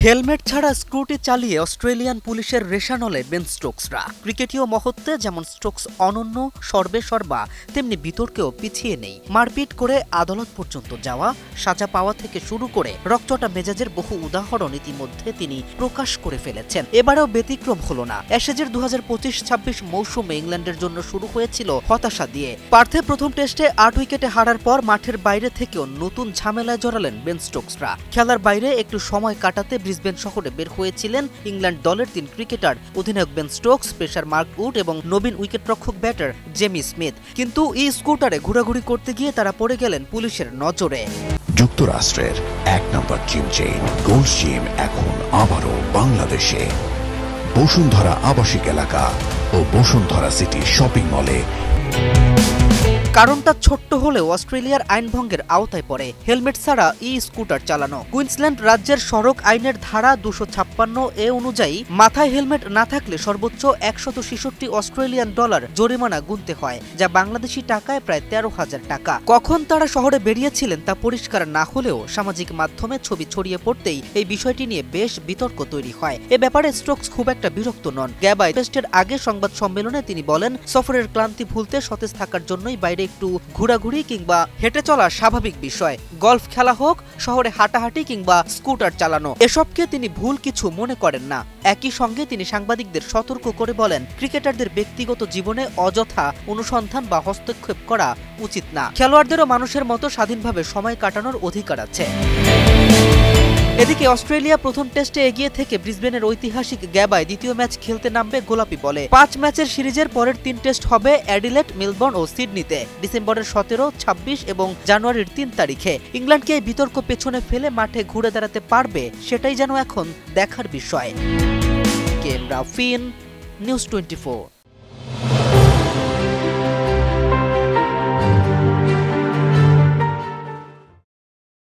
Helmet ছাড়া স্ক্রুটি চালিয়ে Australian পুলিশের রেশানলে বেন স্টোকসরা। ক্রিকেটীয় মহত্বে যেমন স্টোকস অনন্য, সর্বেসর্বা, তেমনি বিতর্কেও পিছিয়ে নেই। মারপিট করে আদালত পর্যন্ত যাওয়া, সাজা পাওয়া থেকে শুরু করে রকচটা মেজাজের বহু উদাহরণ ইতিমধ্যে তিনি প্রকাশ করে ফেলেছেন। এবারেও ব্যতিক্রম হলো না। অ্যাশেজের 2025-26 মৌসুমে ইংল্যান্ডের জন্য শুরু হয়েছিল হতাশা দিয়ে। পার্থে প্রথম টেস্টে 8 উইকেটে হারার পর মাঠের বাইরে থেকেও নতুন ঝামেলায় জড়ালেন বেন স্টোকসরা। খেলার বাইরে একটু সময় কাটাতে ব্রিসবেন শহরে বের হয়েছিলেন ইংল্যান্ড দলের 3 ক্রিকেটার, অধিনায়ক Ben Stokes, pacer Mark Wood এবং নবীন উইকেটরক্ষক ব্যাটার জেমি স্মিথ। কিন্তু এই স্কুটারে ঘোরাঘুরি করতে গিয়ে তারা পড়ে গেলেন পুলিশের নজরে। যুক্তরাষ্ট্রের 1 নম্বর জিম চেইন গোল্ড জিম এখন আবারও বাংলাদেশে। বসুন্ধরা আবাসিক এলাকা ও বসুন্ধরা সিটি শপিং মলে। কারণটা ছোট্ট হলেও অস্ট্রেলিয়ার আইন ভঙ্গের আওতায় পড়ে হেলমেট ছাড়া স্কুটার চালানো। কুইন্সল্যান্ড রাজ্যের সড়ক আইনের ধারা 256A অনুযায়ী মাথায় হেলমেট না থাকলে সর্বোচ্চ 166 অস্ট্রেলিয়ান ডলার জরিমানা গুনতে হয়, যা বাংলাদেশি টাকায় প্রায় 13,000 টাকা। কখন তারা শহরে বেরিয়েছিলেন তা পরিষ্কার না হলেও সামাজিক মাধ্যমে ছবি ছড়িয়ে পড়তেই এই বিষয়টি নিয়ে বেশ বিতর্ক তৈরি হয়। এ ব্যাপারে স্টোকস খুব একটা বিরক্ত নন। গ্যাবাই টেস্টের আগে সংবাদ সম্মেলনে তিনি বলেন, সফরের ক্লান্তি ভুলতে সতেজ থাকার জন্যই বাইরে একটু ঘোরাঘুরি কিংবা হেঁটে চলা স্বাভাবিক বিষয়। গলফ খেলা হোক, শহরে হাঁটাহাঁটি কিংবা স্কুটার চালানো, এসবকে তিনি ভুল কিছু মনে করেন না। একই সঙ্গে তিনি সাংবাদিকদের সতর্ক করে বলেন, ক্রিকেটারদের ব্যক্তিগত জীবনে অযথা অনুসন্ধান বা হস্তক্ষেপ করা উচিত না। খেলোয়াড়দেরও মানুষের মতো স্বাধীনভাবে সময় কাটানোর অধিকার আছে। এদিকে অস্ট্রেলিয়া প্রথম টেস্টে এগিয়ে থেকে ব্রিসবেনের ঐতিহাসিক গ্যাবায় দ্বিতীয় ম্যাচ খেলতে নামবে গোলাপি বলে। 5 ম্যাচের সিরিজের পরের 3 টেস্ট হবে অ্যাডিলেড, মেলবোর্ন ও সিডনিতে ডিসেম্বরের 17, 26 এবং জানুয়ারির 3 তারিখে। ইংল্যান্ডকে এই বিতর্ক পেছনে ফেলে মাঠে ঘুরে দাঁড়াতে পারবে, সেটাই যেন এখন দেখার বিষয়। কেম রাফিন, নিউজ 24।